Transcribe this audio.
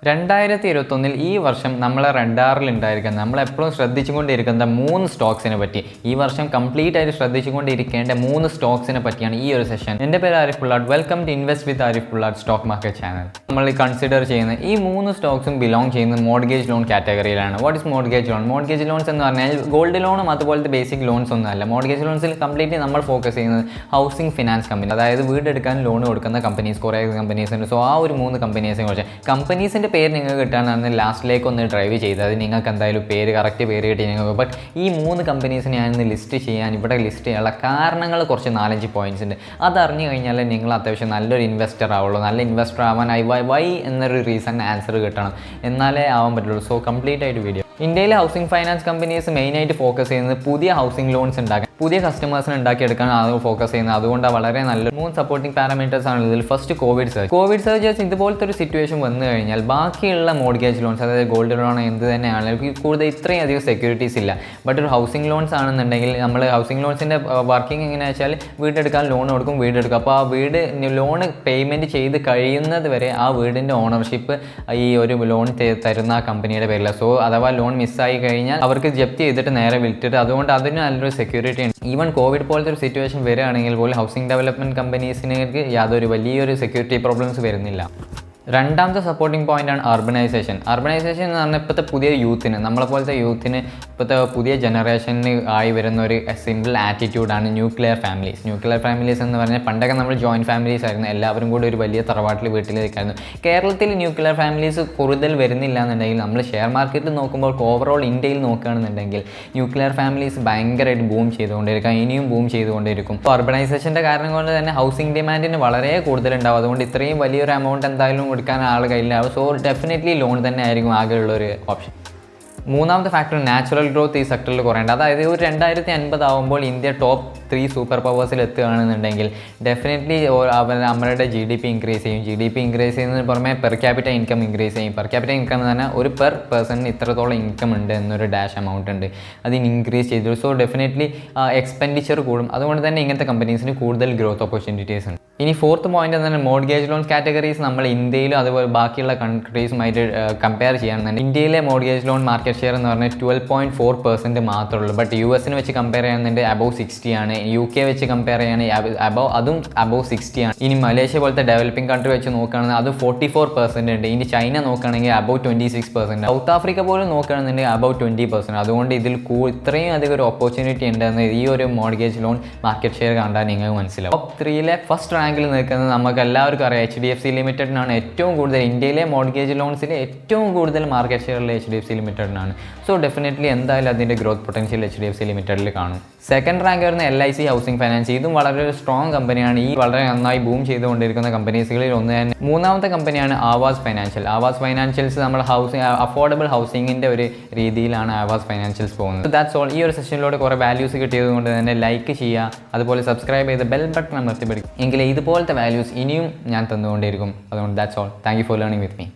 2021 ഈ വർഷം നമ്മളെ റഡാറിൽ ഉണ്ടായിരിക്കുന്ന നമ്മളെപ്പോഴും ശ്രദ്ധിച്ചുകൊണ്ടിരിക്കുന്ന 3 സ്റ്റോക്സിനെ പറ്റി ഈ വർഷം കംപ്ലീറ്റ് ആയിട്ട് ശ്രദ്ധിച്ചുകൊണ്ടിരിക്കേണ്ട 3 സ്റ്റോക്സിനെ പറ്റിയാണ് ഈ ഒരു സെഷൻ. എൻ്റെ പേര് Arif Pullatt. Welcome to invest with Arif Pullatt stock market channel. നമ്മൾ കൺസിഡർ ചെയ്യുന്ന ഈ 3 സ്റ്റോക്സും ബിലോങ് ചെയ്യുന്ന മോർഗേജ് ലോൺ കാറ്റഗറിയിലാണ്. What is mortgage loan? Mortgage loans എന്ന് പറഞ്ഞാൽ ഗോൾഡ് ലോണും അതുപോലത്തെ ബേസിക് ലോൺസ് ഒന്നും അല്ല. മോർഗേജ് ലോൺസിൽ കംപ്ലീറ്റ്ലി നമ്മൾ ഫോക്കസ് ചെയ്യുന്നത് ഹൗസിംഗ് ഫിനാൻസ് കമ്പനി, അതായത് വീടെടുക്കാൻ ലോൺ കൊടുക്കുന്ന കമ്പനീസ്, കുറേ കമ്പനീസ് ഉണ്ട്. സോ ആ ഒരു 3 കമ്പനീസിനെ കുറിച്ച് കമ്പനീസിൻ്റെ പേര് നിങ്ങൾക്ക് കിട്ടാനാണ് ലാസ്റ്റിലേക്ക് ഒന്ന് ഡ്രൈവ് ചെയ്തത്. അത് നിങ്ങൾക്ക് എന്തായാലും കറക്റ്റ് പേര് കിട്ടി നിങ്ങൾക്ക്. ബട്ട് ഈ 3 കമ്പനീസിനെ ഞാനിന്ന് ലിസ്റ്റ് ചെയ്യാൻ ഇവിടെ ലിസ്റ്റ് ചെയ്യാനുള്ള കാരണങ്ങൾ കുറച്ച് 4-5 പോയിന്റ്സ് ഉണ്ട്. അതറിഞ്ഞു കഴിഞ്ഞാൽ നിങ്ങൾ അത്യാവശ്യം നല്ലൊരു ഇൻവെസ്റ്റർ ആവുള്ളൂ. നല്ല ഇൻവെസ്റ്റർ ആവാനായി വൈ എന്നൊരു റീസൺ ആൻസർ കിട്ടണം, എന്നാലേ ആവാൻ പറ്റുള്ളൂ. സോ കംപ്ലീറ്റ് ആയിട്ട് വീഡിയോ. ഇന്ത്യയിലെ ഹൗസിംഗ് ഫൈനാൻസ് കമ്പനീസ് മെയിനായിട്ട് ഫോക്കസ് ചെയ്യുന്നത് പുതിയ ഹൗസിംഗ് ലോൺസ് ഉണ്ടാക്കാൻ, പുതിയ കസ്റ്റമേഴ്സിനെ ഉണ്ടാക്കിയെടുക്കാൻ അത് ഫോക്കസ് ചെയ്യുന്നത്. അതുകൊണ്ടാണ് വളരെ നല്ല 3 സപ്പോർട്ടിംഗ് പാരാമീറ്റേഴ്സ് ആണ് ഇതിൽ. First covid surges. ഇതുപോലത്തെ ഒരു സിറ്റുവേഷൻ വന്നു കഴിഞ്ഞാൽ ബാക്കിയുള്ള മോർഗേജ് ലോൺസ്, അതായത് ഗോൾഡ് ലോൺ എന്ത് തന്നെയാണെങ്കിലും കൂടുതൽ ഇത്രയും അധികം സെക്യൂരിറ്റീസ് ഇല്ല. ബട്ട് ഒരു ഹൗസിംഗ് ലോൺസ് ആണെന്നുണ്ടെങ്കിൽ നമ്മൾ ഹൗസിംഗ് ലോൺസിൻ്റെ വർക്കിംഗ് എങ്ങനെയാണെന്ന് വെച്ചാൽ വീടെടുക്കാൻ ലോൺ കൊടുക്കും, വീടെടുക്കും. അപ്പോൾ ആ വീട് ലോണ് പേയ്മെൻറ്റ് ചെയ്ത് കഴിയുന്നത് വരെ ആ വീടിൻ്റെ ഓണർഷിപ്പ് ഈ ഒരു ലോൺ തരുന്ന ആ കമ്പനിയുടെ പേരില്ല. സോ അഥവാ ലോൺ മിസ്സായി കഴിഞ്ഞാൽ അവർക്ക് ജപ്തി ചെയ്തിട്ട് നേരെ വിറ്റിട്ട്, അതുകൊണ്ട് അതിന് നല്ലൊരു സെക്യൂരിറ്റി ഉണ്ട്. ഈവൻ കോവിഡ് പോലത്തെ ഒരു സിറ്റുവേഷൻ വരികയാണെങ്കിൽ പോലും ഹൗസിംഗ് ഡെവലപ്മെൻറ്റ് കമ്പനീസിനേക്ക് യാതൊരു വലിയൊരു സെക്യൂരിറ്റി പ്രോബ്ലംസ് വരുന്നില്ല. രണ്ടാമത്തെ സപ്പോർട്ടിംഗ് പോയിൻ്റാണ് അർബനൈസേഷൻ. അർബനൈസേഷൻ എന്ന് പറഞ്ഞാൽ ഇപ്പോഴത്തെ പുതിയ യൂത്തിന്, നമ്മളെപ്പോലത്തെ യൂത്തിന്, ഇപ്പോഴത്തെ പുതിയ ജനറേഷന് ആയി വരുന്ന ഒരു സിമ്പിൾ ആറ്റിറ്റ്യൂഡാണ് ന്യൂക്ലിയർ ഫാമിലീസ്. ന്യൂക്ലിയർ ഫാമിലീസ് എന്ന് പറഞ്ഞാൽ പണ്ടൊക്കെ നമ്മൾ ജോയിൻറ്റ് ഫാമിലീസ് ആയിരുന്നു, എല്ലാവരും കൂടി ഒരു വലിയ തറവാട്ടിൽ വീട്ടിലേക്കായിരുന്നു. കേരളത്തിൽ ന്യൂക്ലിയർ ഫാമിലീസ് കൂടുതൽ വരുന്നില്ല എന്നുണ്ടെങ്കിൽ നമ്മൾ ഷെയർ മാർക്കറ്റിൽ നോക്കുമ്പോൾ ഓവറോൾ ഇന്ത്യയിൽ നോക്കുകയാണെന്നുണ്ടെങ്കിൽ ന്യൂക്ലിയർ ഫാമിലീസ് ഭയങ്കരമായിട്ട് ബൂം ചെയ്തുകൊണ്ടിരിക്കും, ഇനിയും ബൂം ചെയ്തുകൊണ്ടിരിക്കും. അപ്പോൾ അർബനൈസേഷൻ്റെ കാരണം കൊണ്ട് തന്നെ ഹൗസിംഗ് ഡിമാൻഡിന് വളരെ കൂടുതലുണ്ടാവും. അതുകൊണ്ട് ഇത്രയും വലിയൊരു എമൗണ്ട് എന്തായാലും കൊടുക്കാൻ ആൾ കയ്യിലാവും. സോ ഡെഫിനറ്റ്ലി ലോൺ തന്നെ ആയിരിക്കും ആകെയുള്ളൊരു ഓപ്ഷൻ. മൂന്നാമത്തെ ഫാക്ടർ നാച്ചുറൽ ഗ്രോത്ത് ഈ സെക്ടറിൽ കുറയേണ്ട. അതായത് ഒരു 2050 ആകുമ്പോൾ ഇന്ത്യ ടോപ്പ് 3 സൂപ്പർ പവേഴ്സിൽ എത്തുകയാണെന്നുണ്ടെങ്കിൽ ഡെഫിനറ്റ്ലി നമ്മളുടെ GDP ഇൻക്രീസ് ചെയ്യും. GDP ഇൻക്രീസ് ചെയ്യുന്നതിന് പുറമെ പെർ ക്യാപിറ്റ ഇൻകം ഇൻക്രീസ് ചെയ്യും. പെർ ക്യാപിറ്റ ഇൻകം എന്ന് പറഞ്ഞാൽ ഒരു പെർ പേഴ്സണിന് ഇത്രത്തോളം ഇൻകം ഉണ്ട് എന്നൊരു ഡാഷ് എമൗണ്ട് ഉണ്ട്, അതിന് ഇൻക്രീസ് ചെയ്തു. സോ ഡെഫിനറ്റ്ലി എക്സ്പെൻഡിച്ചർ കൂടും. അതുകൊണ്ട് തന്നെ ഇങ്ങനത്തെ കമ്പനീസിന് കൂടുതൽ ഗ്രോത്ത് ഓപ്പർച്യൂണിറ്റീസ് ഉണ്ട്. ഇനി ഫോർത്ത് പോയിന്റ് എന്ന് പറഞ്ഞാൽ മോർഗേജ് ലോൺ കാറ്റഗറീസ് നമ്മൾ ഇന്ത്യയിലും അതുപോലെ ബാക്കിയുള്ള കൺട്രീസുമായിട്ട് കമ്പയർ ചെയ്യുകയാണെന്നുണ്ടെങ്കിൽ ഇന്ത്യയിലെ മോർഗേജ് ലോൺ മാർക്കറ്റ് ഷെയർ എന്ന് പറഞ്ഞാൽ 12.4% മാത്രമേ ഉള്ളൂ. ബട്ട് US വെച്ച് കമ്പയർ ചെയ്യുന്നുണ്ടെങ്കിൽ അബവ് 60 ആണ്. UK വെച്ച് കമ്പയർ ചെയ്യുകയാണെങ്കിൽ അതും അബവ് 60 ആണ്. ഇനി മലേഷ്യ പോലത്തെ ഡെവലപ്പിംഗ് കൺട്രി വെച്ച് നോക്കുകയാണെങ്കിൽ അത് 44% ഉണ്ട്. ഇനി ചൈന നോക്കുകയാണെങ്കിൽ അബവ് 26%. സൗത്ത് ആഫ്രിക്ക പോലും നോക്കുകയാണെന്നുണ്ടെങ്കിൽ അബവ് 20%. അതുകൊണ്ട് ഇതിൽ ഇത്രയും അധികം ഒരു ഓപ്പർച്യൂണിറ്റി ഉണ്ടെന്ന് ഈ ഒരു മോർഗേജ് ലോൺ മാർക്കറ്റ് ഷെയർ കണ്ടാൽ നിങ്ങൾക്ക് മനസ്സിലാവും. ടോപ്പ് 3 ഫസ്റ്റ് റാങ്കിൽ നിൽക്കുന്നത് നമുക്ക് എല്ലാവർക്കും അറിയാം HDFC ലിമിറ്റഡിനാണ്. ഏറ്റവും കൂടുതൽ ഇന്ത്യയിലെ മോർഗേജ് ലോൺസിൽ ഏറ്റവും കൂടുതൽ മാർക്കറ്റ് ഷെയറിൽ HDFC ലിമിറ്റഡിനാണ്. സോ ഡെഫിനറ്റ്ലി എന്തായാലും അതിൻ്റെ ഗ്രോത്ത് പൊട്ടൻഷ്യൽ HDFC ലിമിറ്റഡിൽ കാണും. സെക്കൻഡ് റാങ്ക് വരുന്ന LIC ഹൗസിംഗ് ഫൈനാൻസ്. ഇതും വളരെ സ്ട്രോങ് കമ്പനിയാണ്. ഈ വളരെ നന്നായി ബൂം ചെയ്തുകൊണ്ടിരിക്കുന്ന കമ്പനീസുകളിൽ ഒന്ന് തന്നെ. മൂന്നാമത്തെ കമ്പനിയാണ് ആവാസ് ഫൈനാൻഷ്യൽ. ആവാസ് ഫൈനാൻഷ്യൽസ് നമ്മൾ അഫോർഡബിൾ ഹൗസിങ്ങിൻ്റെ ഒരു രീതിയിലാണ് ആവാസ് ഫൈനാൻഷ്യൽസ് പോകുന്നത്. That's all. ഈ ഒരു സെഷനിലൂടെ കുറേ വാല്യൂസ് കിട്ടിയത് കൊണ്ട് തന്നെ ലൈക്ക് ചെയ്യുക, അതുപോലെ സബ്സ്ക്രൈബ് ചെയ്ത് ബെൽ ബട്ടൺ അമർത്തി പിടിക്കും. എങ്കിൽ ഇതുപോലത്തെ വാല്യൂസ് ഇനിയും ഞാൻ തന്നുകൊണ്ടേയിരിക്കും. അതുകൊണ്ട് that's all. Thank you for learning with me.